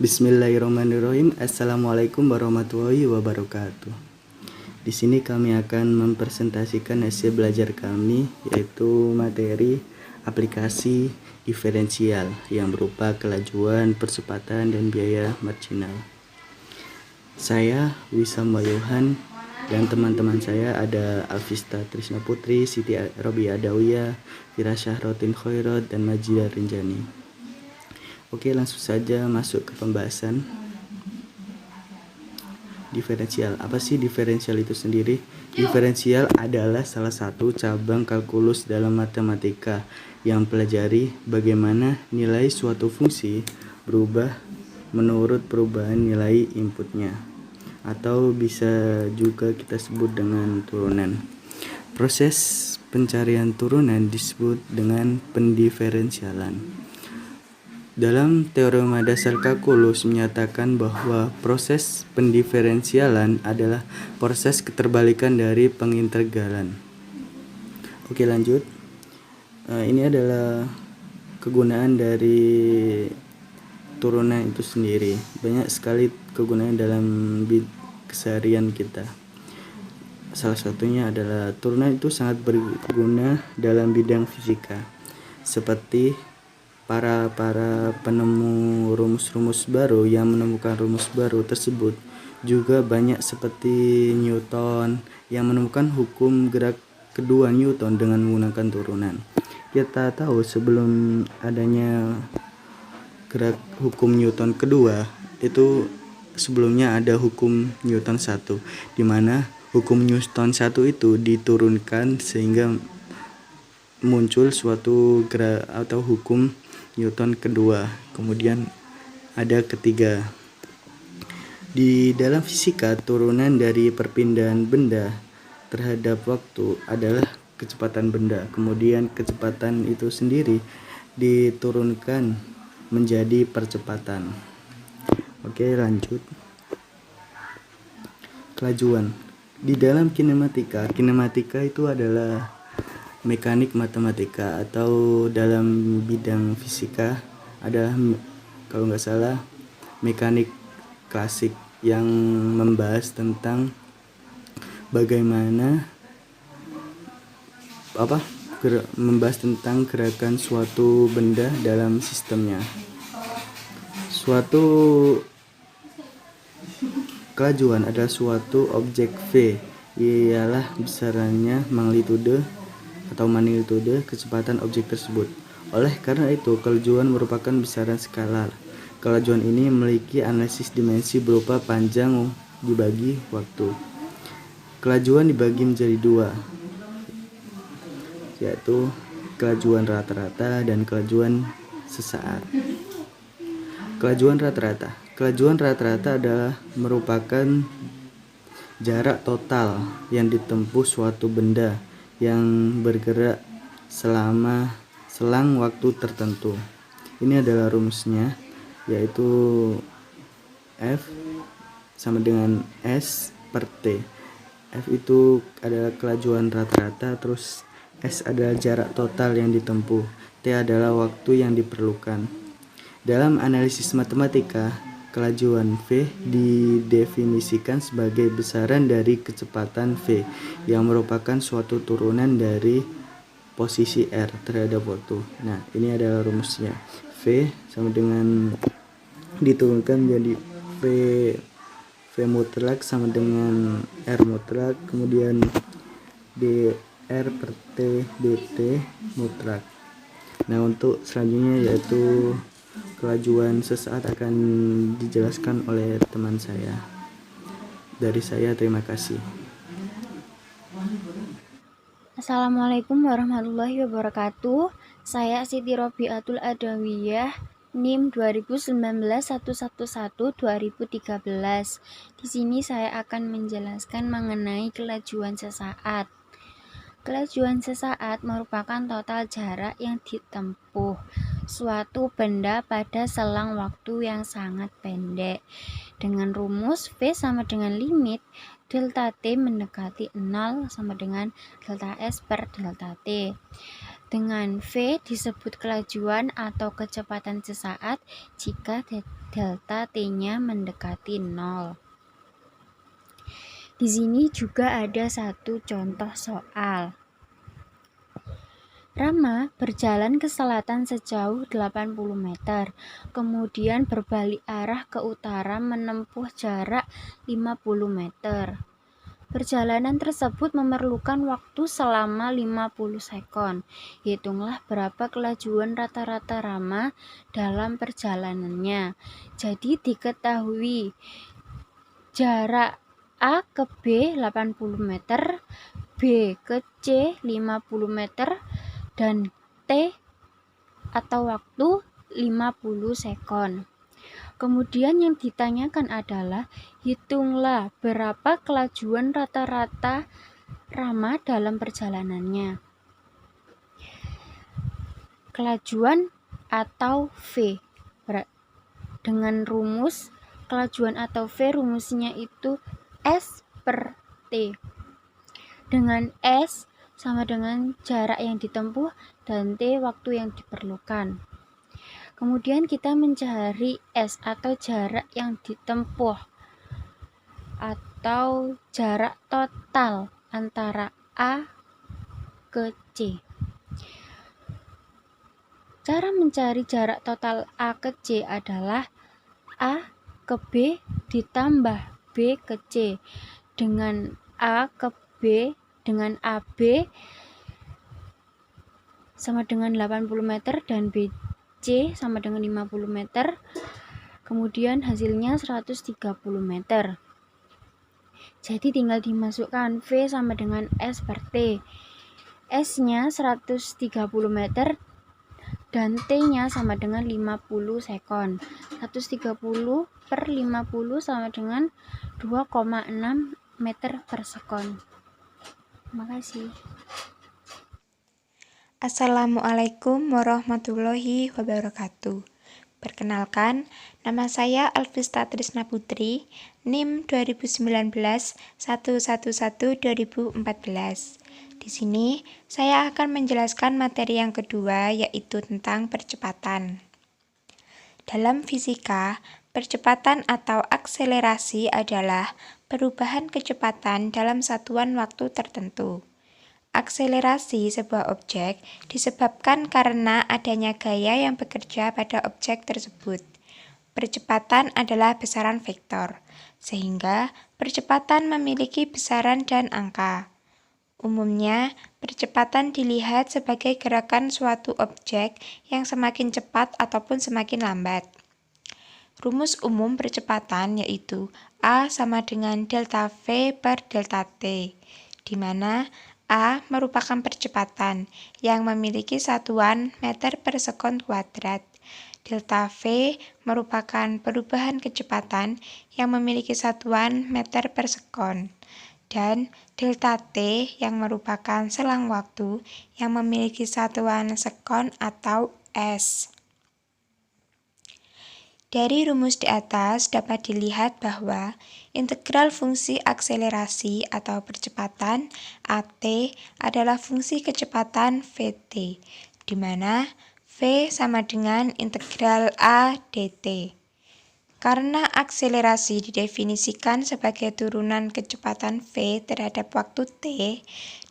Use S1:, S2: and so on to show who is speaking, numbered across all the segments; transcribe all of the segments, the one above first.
S1: Bismillahirrahmanirrahim. Assalamualaikum warahmatullahi wabarakatuh. Di sini kami akan mempresentasikan hasil belajar kami, yaitu materi aplikasi diferensial yang berupa kelajuan, percepatan, dan biaya marginal. Saya Wisam Yohan dan teman-teman saya ada Alvista Trisna Putri, Siti Robi Adawiyah, Fira Syahrotin Khairat, dan Majida Rinjani. Oke, langsung saja masuk ke pembahasan. Diferensial. Apa sih diferensial itu sendiri? Diferensial adalah salah satu cabang kalkulus dalam matematika yang pelajari bagaimana nilai suatu fungsi berubah menurut perubahan nilai inputnya, atau bisa juga kita sebut dengan turunan. Proses pencarian turunan disebut dengan pendiferensialan. Dalam teorema dasar kalkulus menyatakan bahwa proses pendiferensialan adalah proses keterbalikan dari pengintegralan. Oke, lanjut. Ini adalah kegunaan dari turunan itu sendiri. Banyak sekali kegunaan dalam keseharian kita. Salah satunya adalah turunan itu sangat berguna dalam bidang fisika, seperti para penemu rumus-rumus baru yang menemukan rumus baru tersebut juga banyak, seperti Newton yang menemukan hukum gerak kedua Newton dengan menggunakan turunan. Kita tahu sebelum adanya gerak hukum Newton kedua itu sebelumnya ada hukum Newton 1, di mana hukum Newton 1 itu diturunkan sehingga muncul suatu gerak atau hukum Newton kedua. Kemudian ada ketiga. Di dalam fisika, turunan dari perpindahan benda terhadap waktu adalah kecepatan benda. Kemudian kecepatan itu sendiri diturunkan menjadi percepatan. Oke, lanjut. Kelajuan. Di dalam kinematika itu adalah mekanik matematika, atau dalam bidang fisika adalah, kalau nggak salah, mekanik klasik yang membahas tentang bagaimana membahas tentang gerakan suatu benda dalam sistemnya. Suatu kelajuan adalah suatu objek V, ialah besarannya magnitude kecepatan objek tersebut. Oleh karena itu, kelajuan merupakan besaran skalar. Kelajuan ini memiliki analisis dimensi berupa panjang dibagi waktu. Kelajuan dibagi menjadi dua, yaitu kelajuan rata-rata dan kelajuan sesaat. Kelajuan rata-rata adalah merupakan jarak total yang ditempuh suatu benda yang bergerak selama selang waktu tertentu. Ini adalah rumusnya, yaitu F sama dengan S per T. F itu adalah kelajuan rata-rata, terus S adalah jarak total yang ditempuh, T adalah waktu yang diperlukan. Dalam analisis matematika, kelajuan V didefinisikan sebagai besaran dari kecepatan V yang merupakan suatu turunan dari posisi R terhadap waktu. Nah, ini adalah rumusnya. V sama dengan diturunkan menjadi V mutlak sama dengan R mutlak, kemudian dr per T dt mutlak. Nah, untuk selanjutnya yaitu kelajuan sesaat akan dijelaskan oleh teman saya. Dari saya, terima kasih.
S2: Assalamualaikum warahmatullahi wabarakatuh. Saya Siti Robiatul Adawiyah, NIM 201911112013. Di sini saya akan menjelaskan mengenai kelajuan sesaat. Kelajuan sesaat merupakan total jarak yang ditempuh suatu benda pada selang waktu yang sangat pendek. Dengan rumus V sama dengan limit delta T mendekati 0 sama dengan delta S per delta T. dengan V disebut kelajuan atau kecepatan sesaat jika delta T-nya mendekati 0. Di sini juga ada satu contoh soal. Rama berjalan ke selatan sejauh 80 meter, kemudian berbalik arah ke utara menempuh jarak 50 meter. Perjalanan tersebut memerlukan waktu selama 50 sekon. Hitunglah berapa kelajuan rata-rata Rama dalam perjalanannya. Jadi diketahui jarak A ke B 80 meter, B ke C 50 meter, dan T atau waktu 50 sekon. Kemudian yang ditanyakan adalah hitunglah berapa kelajuan rata-rata Rama dalam perjalanannya. Kelajuan atau V. Dengan rumus kelajuan atau V rumusnya itu S per T. Dengan S sama dengan jarak yang ditempuh dan T waktu yang diperlukan. Kemudian kita mencari S atau jarak yang ditempuh atau jarak total antara A ke C. Cara mencari jarak total A ke C adalah A ke B ditambah B ke C. Dengan A ke B dengan AB sama dengan 80 meter dan BC sama dengan 50 meter. Kemudian hasilnya 130 meter. Jadi tinggal dimasukkan V sama dengan S per T. S-nya 130 meter dan T-nya sama dengan 50 sekon. 130 per 50 sama dengan 2,6 meter per sekon. Terima kasih.
S3: Assalamualaikum warahmatullahi wabarakatuh. Perkenalkan, nama saya Alvista Trisna Putri, NIM 2019-111-2014. Di sini, saya akan menjelaskan materi yang kedua, yaitu tentang percepatan. Dalam fisika, percepatan atau akselerasi adalah perubahan kecepatan dalam satuan waktu tertentu. Akselerasi sebuah objek disebabkan karena adanya gaya yang bekerja pada objek tersebut. Percepatan adalah besaran vektor, sehingga percepatan memiliki besaran dan angka. Umumnya, percepatan dilihat sebagai gerakan suatu objek yang semakin cepat ataupun semakin lambat. Rumus umum percepatan yaitu A sama dengan delta V per delta T, di mana A merupakan percepatan yang memiliki satuan meter per sekon kuadrat. Delta V merupakan perubahan kecepatan yang memiliki satuan meter per sekon. Dan delta T yang merupakan selang waktu yang memiliki satuan sekon atau S. Dari rumus di atas dapat dilihat bahwa integral fungsi akselerasi atau percepatan AT adalah fungsi kecepatan VT, di mana V sama dengan integral A dt. Karena akselerasi didefinisikan sebagai turunan kecepatan V terhadap waktu T,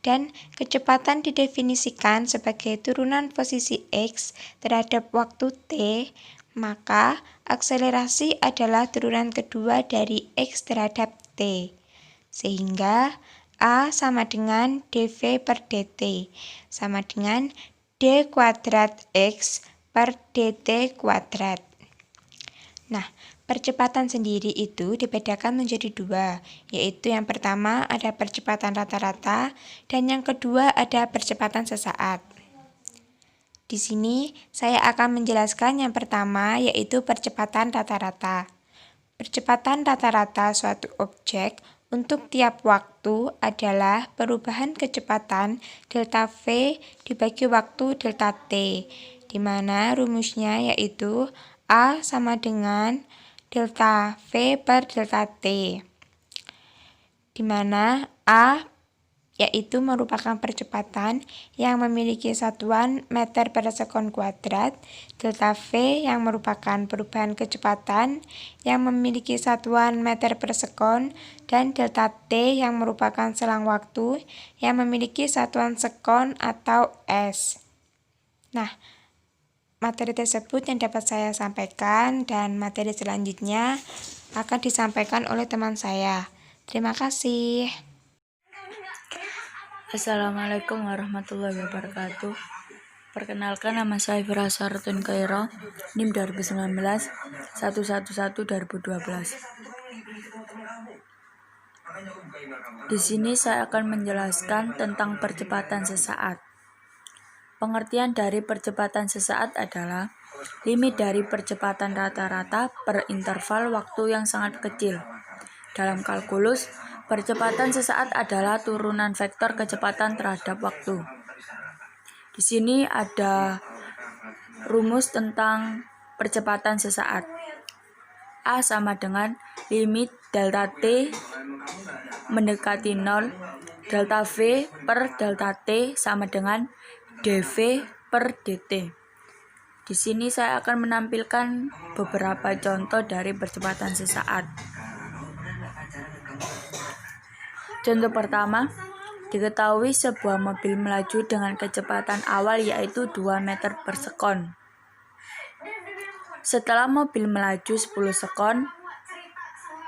S3: dan kecepatan didefinisikan sebagai turunan posisi X terhadap waktu T, maka akselerasi adalah turunan kedua dari X terhadap T, sehingga A sama dengan dV per dt, sama dengan d kuadrat X per dt kuadrat. Nah, percepatan sendiri itu dibedakan menjadi dua, yaitu yang pertama ada percepatan rata-rata, dan yang kedua ada percepatan sesaat. Di sini, saya akan menjelaskan yang pertama, yaitu percepatan rata-rata. Percepatan rata-rata suatu objek untuk tiap waktu adalah perubahan kecepatan delta V dibagi waktu delta T, di mana rumusnya yaitu A sama dengan delta V per delta T, di mana A yaitu merupakan percepatan yang memiliki satuan meter per sekon kuadrat, delta V yang merupakan perubahan kecepatan yang memiliki satuan meter per sekon, dan delta T yang merupakan selang waktu yang memiliki satuan sekon atau S. Nah, materi tersebut yang dapat saya sampaikan, dan materi selanjutnya akan disampaikan oleh teman saya. Terima kasih.
S4: Assalamualaikum warahmatullahi wabarakatuh. Perkenalkan, nama saya Firasa Rutun Kairo, NIM 2019 111 2012. Di sini saya akan menjelaskan tentang percepatan sesaat. Pengertian dari percepatan sesaat adalah limit dari percepatan rata-rata per interval waktu yang sangat kecil. Dalam kalkulus, percepatan sesaat adalah turunan vektor kecepatan terhadap waktu. Di sini ada rumus tentang percepatan sesaat. A sama dengan limit delta T mendekati 0, delta V per delta T sama dengan dV per dt. Di sini saya akan menampilkan beberapa contoh dari percepatan sesaat. Contoh pertama, diketahui sebuah mobil melaju dengan kecepatan awal yaitu 2 meter per sekon. Setelah mobil melaju 10 sekon,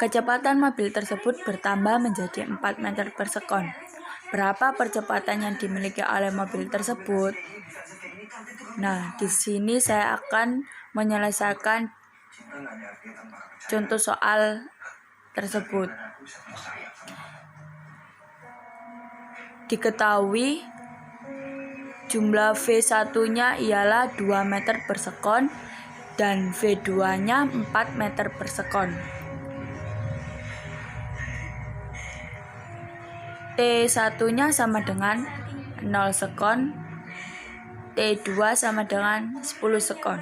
S4: kecepatan mobil tersebut bertambah menjadi 4 meter per sekon. Berapa percepatan yang dimiliki oleh mobil tersebut? Nah, di sini saya akan menyelesaikan contoh soal tersebut. Diketahui jumlah V1-nya ialah 2 meter per sekon dan V2-nya 4 meter per sekon. T1-nya sama dengan 0 sekon, T2 sama dengan 10 sekon.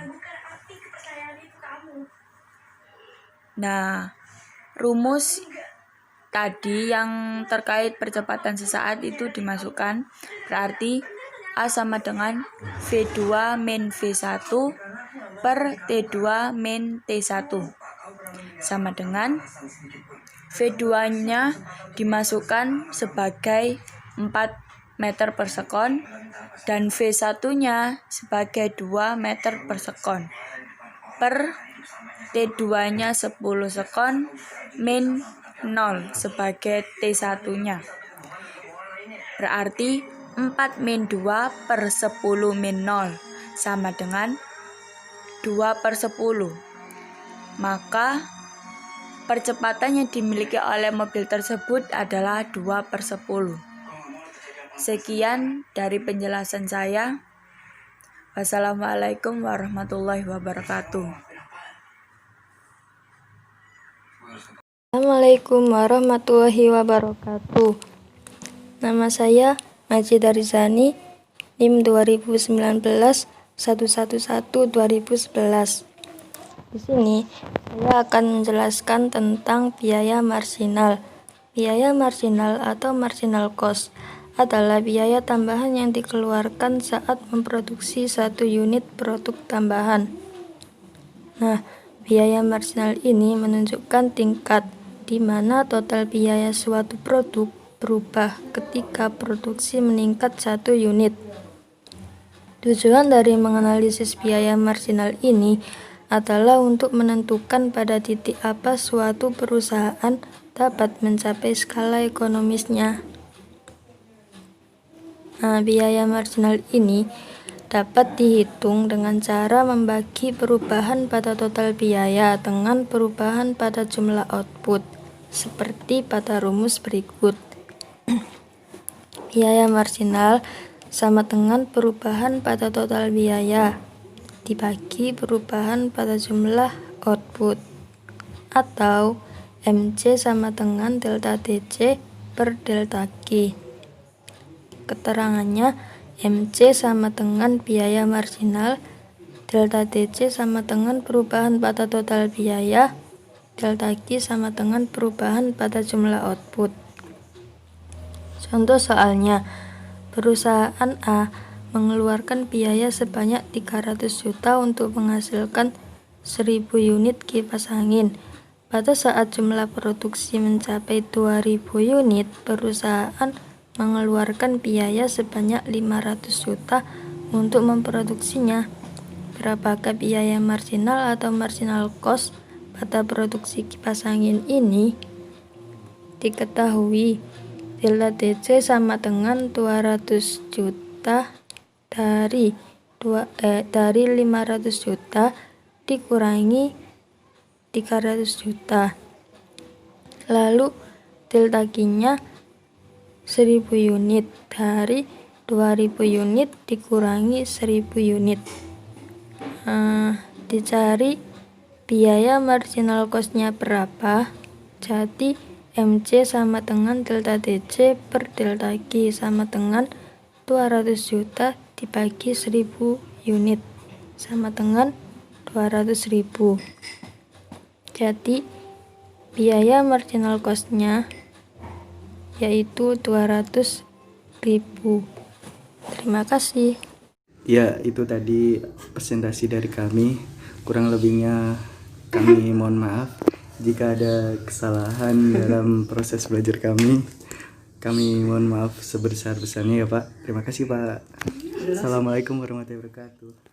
S4: Nah, rumus tadi yang terkait percepatan sesaat itu dimasukkan, berarti A sama dengan V2 min V1 per T2 min T1 sama dengan V2-nya dimasukkan sebagai 4 meter per sekon dan V1-nya sebagai 2 meter per sekon per T2-nya 10 sekon min 0 sebagai T1-nya. Berarti 4 min 2 per 10 min 0 sama dengan 2 per 10. Maka percepatan yang dimiliki oleh mobil tersebut adalah 2 per 10. Sekian dari penjelasan saya. Wassalamualaikum warahmatullahi wabarakatuh.
S5: Assalamualaikum warahmatullahi wabarakatuh. Nama saya Majid Arizani, NIM 2019 111 2011. Di sini saya akan menjelaskan tentang biaya marginal. Biaya marginal atau marginal cost adalah biaya tambahan yang dikeluarkan saat memproduksi satu unit produk tambahan. Nah, biaya marginal ini menunjukkan tingkat di mana total biaya suatu produk berubah ketika produksi meningkat satu unit. Tujuan dari menganalisis biaya marginal ini adalah untuk menentukan pada titik apa suatu perusahaan dapat mencapai skala ekonomisnya. Nah, biaya marginal ini dapat dihitung dengan cara membagi perubahan pada total biaya dengan perubahan pada jumlah output, seperti pada rumus berikut. Biaya marginal sama dengan perubahan pada total biaya dibagi perubahan pada jumlah output, atau MC sama dengan delta TC per delta Q. Keterangannya, MC sama dengan biaya marginal, delta TC sama dengan perubahan pada total biaya, delta Q sama dengan perubahan pada jumlah output. Contoh soalnya, perusahaan A mengeluarkan biaya sebanyak 300 juta untuk menghasilkan 1000 unit kipas angin. Pada saat jumlah produksi mencapai 2000 unit, perusahaan mengeluarkan biaya sebanyak 500 juta untuk memproduksinya. Berapakah biaya marginal atau marginal cost pada produksi kipas angin ini? Diketahui delta DC sama dengan 200 juta dari 500 juta dikurangi 300 juta. Lalu delta Q-nya 1000 unit dari 2000 unit dikurangi 1000 unit. Dicari biaya marginal cost-nya berapa. Jadi MC sama dengan delta DC per delta Q sama dengan 200 juta dibagi 1000 unit sama dengan 200.000. Jadi biaya marginal cost-nya yaitu 200.000. Terima kasih.
S1: Ya, itu tadi presentasi dari kami. Kurang lebihnya kami mohon maaf jika ada kesalahan dalam proses belajar kami. Kami mohon maaf sebesar-besarnya ya Pak. Terima kasih Pak. Assalamualaikum warahmatullahi wabarakatuh.